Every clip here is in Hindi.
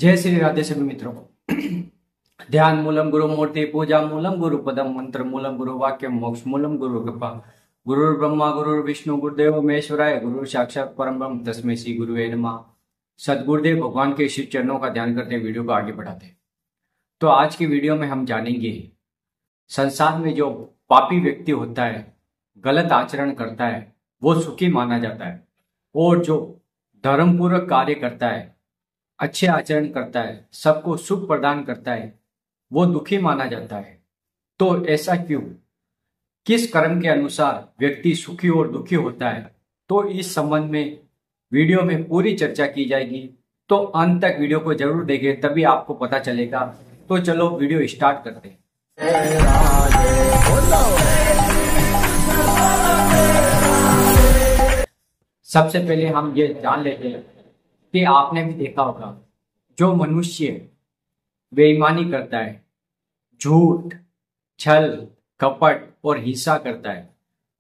जय श्री राधे सभी मित्रों को। ध्यान मूलम गुरु मूर्ति पूजा मूलम गुरु पदम मंत्र मूलम गुरु वाक्य मोक्ष मूलम गुरु कृपा गुरु ब्रह्मा गुरु विष्णु गुरुदेव महेश्वराय गुरु साक्षात परम ब्रह्म तस्मै श्री गुरुवे नमः। सदगुरुदेव भगवान के शिव चरणों का ध्यान करते वीडियो को आगे बढ़ाते हैं। तो आज की वीडियो में हम जानेंगे संसार में जो पापी व्यक्ति होता है, गलत आचरण करता है, वो सुखी माना जाता है, और जो धर्मपूर्वक कार्य करता है, अच्छे आचरण करता है, सबको सुख प्रदान करता है, वो दुखी माना जाता है। तो ऐसा क्यों? किस कर्म के अनुसार व्यक्ति सुखी और दुखी होता है? तो इस संबंध में वीडियो में पूरी चर्चा की जाएगी। तो अंत तक वीडियो को जरूर देखें, तभी आपको पता चलेगा। तो चलो वीडियो स्टार्ट करते हैं। सबसे पहले हम ये जान लेते हैं कि आपने भी देखा होगा, जो मनुष्य बेईमानी करता है, झूठ, छल, कपट और हिंसा करता है,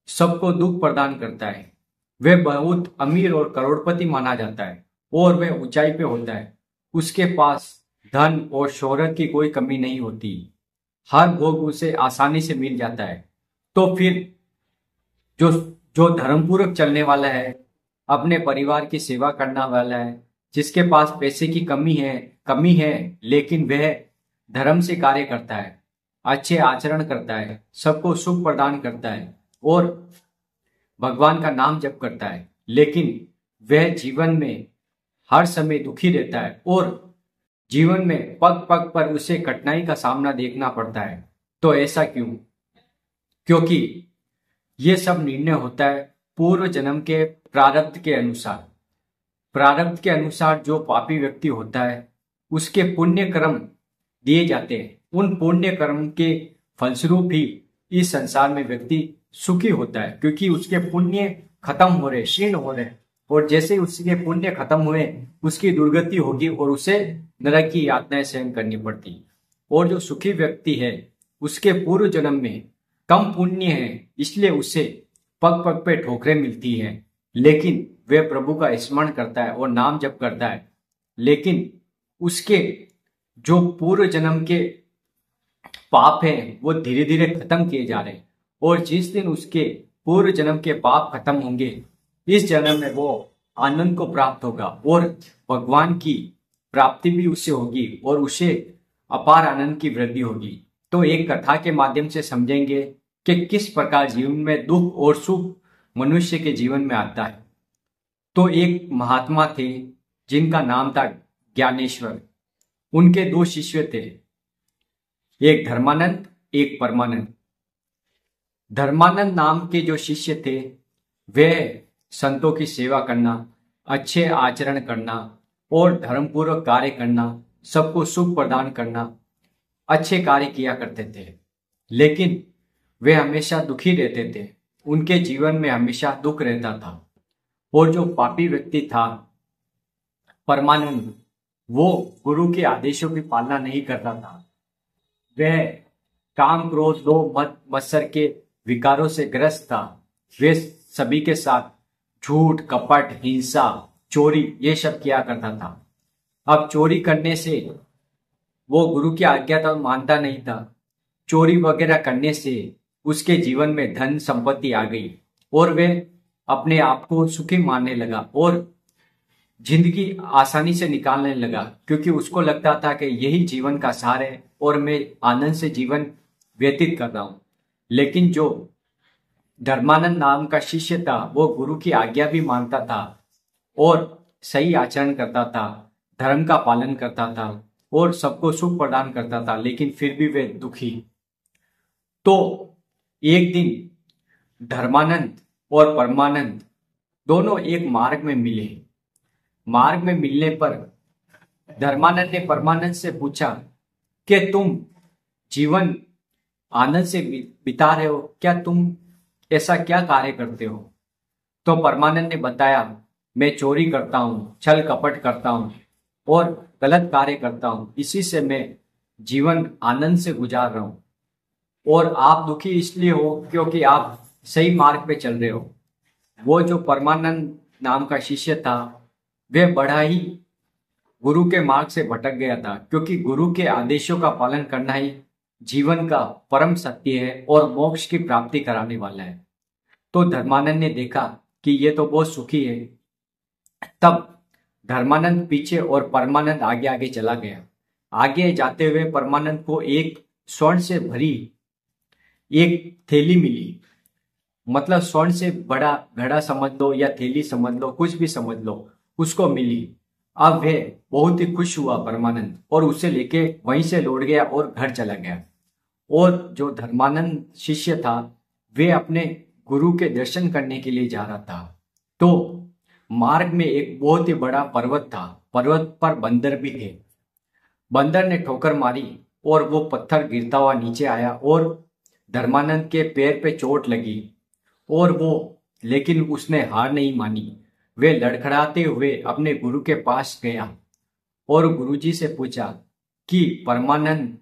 सबको दुख प्रदान करता है, वह बहुत अमीर और करोड़पति माना जाता है और वह ऊंचाई पे होता है। उसके पास धन और शोहरत की कोई कमी नहीं होती, हर भोग उसे आसानी से मिल जाता है। तो फिर जो जो धर्मपूर्वक चलने वाला है, अपने परिवार की सेवा करने वाला है, जिसके पास पैसे की कमी है लेकिन वह धर्म से कार्य करता है, अच्छे आचरण करता है, सबको सुख प्रदान करता है और भगवान का नाम जप करता है, लेकिन वह जीवन में हर समय दुखी रहता है और जीवन में पग पग पर उसे कठिनाई का सामना देखना पड़ता है। तो ऐसा क्यों? क्योंकि ये सब निर्णय होता है पूर्व जन्म के प्रारब्ध के अनुसार। प्रारब्ध के अनुसार जो पापी व्यक्ति होता है, उसके पुण्य कर्म दिए जाते हैं। उन पुण्य कर्म के फलस्वरूप ही इस संसार में व्यक्ति सुखी होता है, क्योंकि उसके पुण्य खत्म हो रहे, क्षीण हो रहे, और जैसे ही उसके पुण्य खत्म हुए उसकी दुर्गति होगी और उसे नरक की यातनाएं सहन करनी पड़ती। और जो सुखी व्यक्ति है, उसके पूर्व जन्म में कम पुण्य है, इसलिए उसे पग पग पे ठोकरें मिलती हैं, लेकिन वह प्रभु का स्मरण करता है और नाम जप करता है। लेकिन उसके जो पूर्व जन्म के पाप हैं वो धीरे धीरे खत्म किए जा रहे हैं, और जिस दिन उसके पूर्व जन्म के पाप खत्म होंगे, इस जन्म में वो आनंद को प्राप्त होगा और भगवान की प्राप्ति भी उससे होगी और उसे अपार आनंद की वृद्धि होगी। तो एक कथा के माध्यम से समझेंगे कि किस प्रकार जीवन में दुख और सुख मनुष्य के जीवन में आता है। तो एक महात्मा थे जिनका नाम था ज्ञानेश्वर। उनके दो शिष्य थे, एक धर्मानंद, एक परमानंद। धर्मानंद नाम के जो शिष्य थे, वे संतों की सेवा करना, अच्छे आचरण करना और धर्मपूर्वक कार्य करना, सबको सुख प्रदान करना, अच्छे कार्य किया करते थे। लेकिन वे हमेशा दुखी रहते थे, उनके जीवन में हमेशा दुख रहता था। और जो पापी व्यक्ति था परमानंद, वो गुरु के आदेशों की पालना नहीं करता था। वह काम, क्रोध, लोभ, मद, मत्सर के विकारों से ग्रस्त था। वे सभी के साथ झूठ, कपट, हिंसा, चोरी ये सब किया करता था। अब चोरी करने से वो गुरु की आज्ञा तो मानता नहीं था। चोरी वगैरह करने से उसके जीवन में धन संपत्ति आ गई और वे अपने आप को सुखी मानने लगा और जिंदगी आसानी से निकालने लगा, क्योंकि उसको लगता था कि यही जीवन का सार है और मैं आनंद से जीवन व्यतीत कर रहा हूं। लेकिन जो धर्मानंद नाम का शिष्य था, वो गुरु की आज्ञा भी मानता था और सही आचरण करता था, धर्म का पालन करता था और सबको सुख प्रदान करता था, लेकिन फिर भी वे दुखी। तो एक दिन धर्मानंद और परमानंद दोनों एक मार्ग में मिले। मार्ग में मिलने पर धर्मानंद ने परमानंद से पूछा कि तुम जीवन आनंद से बिता रहे हो, क्या तुम ऐसा क्या कार्य करते हो? तो परमानंद ने बताया, मैं चोरी करता हूँ, छल कपट करता हूँ और गलत कार्य करता हूँ, इसी से मैं जीवन आनंद से गुजार रहा हूँ। और आप दुखी इसलिए हो क्योंकि आप सही मार्ग पे चल रहे हो। वो जो परमानंद नाम का शिष्य था, वह बड़ा ही गुरु के मार्ग से भटक गया था, क्योंकि गुरु के आदेशों का पालन करना ही जीवन का परम सत्य है और मोक्ष की प्राप्ति कराने वाला है। तो धर्मानंद ने देखा कि ये तो बहुत सुखी है। तब धर्मानंद पीछे और परमानंद आगे आगे चला गया। आगे जाते हुए परमानंद को एक स्वर्ण से भरी एक थैली मिली, मतलब स्वर्ण से बड़ा घड़ा समझ लो या थैली समझ लो, कुछ भी समझ लो, उसको मिली। अब वह बहुत ही खुश हुआ परमानंद, और उसे लेके वहीं से लौट गया और घर चला गया। और जो धर्मानंद शिष्य था वे अपने गुरु के दर्शन करने के लिए जा रहा था। तो मार्ग में एक बहुत ही बड़ा पर्वत था। पर्वत पर बंदर भी थे। बंदर ने ठोकर मारी और वो पत्थर गिरता हुआ नीचे आया और धर्मानंद के पैर पे चोट लगी। और वो लेकिन उसने हार नहीं मानी। वे लड़खड़ाते हुए अपने गुरु के पास गया और गुरुजी से पूछा कि परमानंद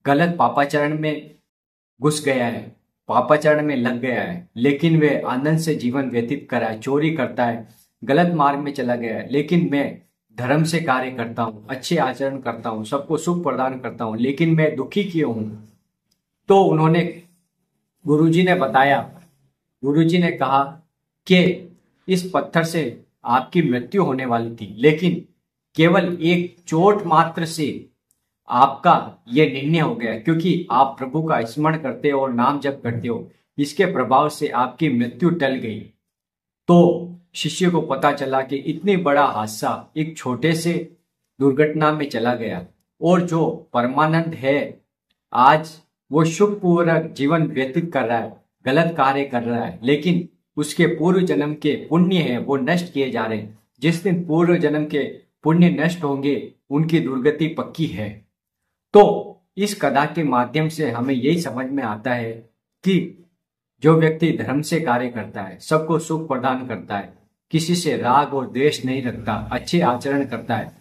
गलत पापाचरण में घुस गया है, पापाचरण में लग गया है, लेकिन वे आनंद से जीवन व्यतीत कर रहा है, चोरी करता है, गलत मार्ग में चला गया है, लेकिन मैं धर्म से कार्य करता हूँ, अच्छे आचरण करता हूँ, सबको सुख प्रदान करता हूँ, लेकिन मैं दुखी क्यों हूँ। तो उन्होंने गुरुजी ने बताया, गुरुजी ने कहा कि इस पत्थर से आपकी मृत्यु होने वाली थी, लेकिन केवल एक चोट मात्र से आपका यह निर्णय हो गया, क्योंकि आप प्रभु का स्मरण करते हो और नाम जप करते हो, इसके प्रभाव से आपकी मृत्यु टल गई। तो शिष्य को पता चला कि इतनी बड़ा हादसा एक छोटे से दुर्घटना में चला गया, और जो परमानंद है आज वो सुखपूर्वक जीवन व्यतीत कर रहा है, गलत कार्य कर रहा है, लेकिन उसके पूर्व जन्म के पुण्य है वो नष्ट किए जा रहे हैं। जिस दिन पूर्व जन्म के पुण्य नष्ट होंगे उनकी दुर्गति पक्की है। तो इस कथा के माध्यम से हमें यही समझ में आता है कि जो व्यक्ति धर्म से कार्य करता है, सबको सुख प्रदान करता है, किसी से राग और द्वेष नहीं रखता, अच्छे आचरण करता है,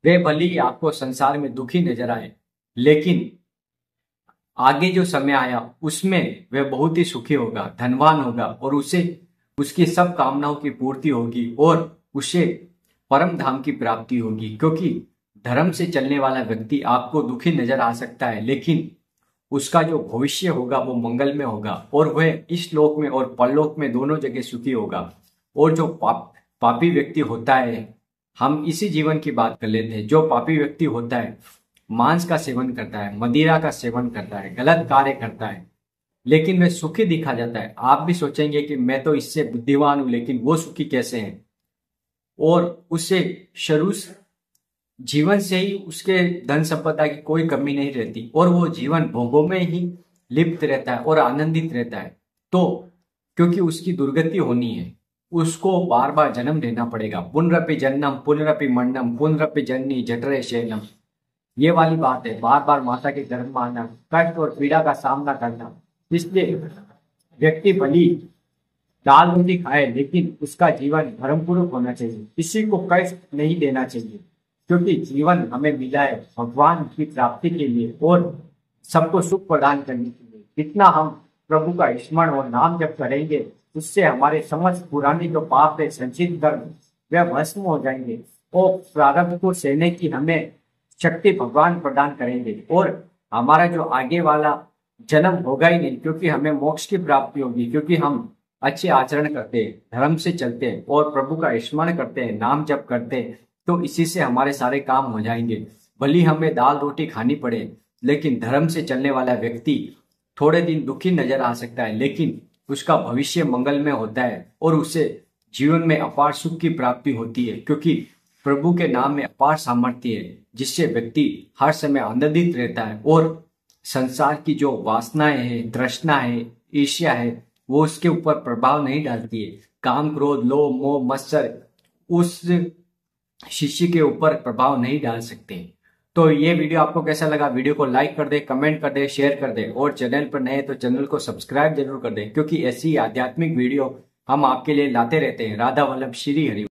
वे भले ही आपको संसार में दुखी नजर आए, लेकिन आगे जो समय आया उसमें वह बहुत ही सुखी होगा, धनवान होगा, और उसे उसकी सब कामनाओं की पूर्ति होगी और उसे परम धाम की प्राप्ति होगी। क्योंकि धर्म से चलने वाला व्यक्ति आपको दुखी नजर आ सकता है, लेकिन उसका जो भविष्य होगा वो मंगल में होगा, और वह इस लोक में और परलोक में दोनों जगह सुखी होगा। और जो पापी व्यक्ति होता है, हम इसी जीवन की बात कर लेते हैं, जो पापी व्यक्ति होता है, मांस का सेवन करता है, मदिरा का सेवन करता है, गलत कार्य करता है, लेकिन वह सुखी दिखा जाता है। आप भी सोचेंगे कि मैं तो इससे बुद्धिमान हूं, लेकिन वो सुखी कैसे है। और उससे शुरू जीवन से ही उसके धन संपदा की कोई कमी नहीं रहती, और वो जीवन भोगों में ही लिप्त रहता है और आनंदित रहता है। तो क्योंकि उसकी दुर्गति होनी है, उसको बार बार जन्म लेना पड़ेगा। पुनरपि जन्नम पुनरपि मरणम पुनरपि जननी जठरे शयनम, ये वाली बात है, बार बार माता के गर्भ में आना, कष्ट और पीड़ा का सामना करना। इसलिए व्यक्ति भली दाल रोटी खाए, लेकिन उसका जीवन धर्मपूर्वक होना चाहिए, किसी को कष्ट नहीं देना चाहिए, क्योंकि जीवन हमें मिला है भगवान की प्राप्ति के लिए और सबको सुख प्रदान करने के लिए। जितना हम प्रभु का स्मरण और नाम जप करेंगे, उससे हमारे समस्त पुराने जो पाप है, संचित कर्म, वे भस्म हो जाएंगे और प्रारब्ध को सहने की हमें शक्ति भगवान प्रदान करेंगे, और हमारा जो आगे वाला जन्म होगा ही नहीं, क्योंकि हमें मोक्ष की प्राप्ति होगी, क्योंकि हम अच्छे आचरण करते हैं, धर्म से चलते हैं और प्रभु का स्मरण करते हैं, नाम जप करते हैं। तो इसी से हमारे सारे काम हो जाएंगे। भली हमें दाल रोटी खानी पड़े, लेकिन धर्म से चलने वाला व्यक्ति थोड़े दिन दुखी नजर आ सकता है, लेकिन उसका भविष्य मंगल में होता है और उसे जीवन में अपार सुख की प्राप्ति होती है, क्योंकि प्रभु के नाम में अपार सामर्थ्य है, जिससे व्यक्ति हर समय आनंदित रहता है और संसार की जो वासनाएं हैं, तृष्णा है, ईर्ष्या है, वो उसके ऊपर प्रभाव नहीं डालती है। काम, क्रोध, लोभ, मोह, मत्सर उस शिष्य के ऊपर प्रभाव नहीं डाल सकते। तो ये वीडियो आपको कैसा लगा? वीडियो को लाइक कर दे, कमेंट कर दे, शेयर कर दे, और चैनल पर नए तो चैनल को सब्सक्राइब जरूर कर दे, क्योंकि ऐसी आध्यात्मिक वीडियो हम आपके लिए लाते रहते हैं। राधा वल्लभ श्री हरि।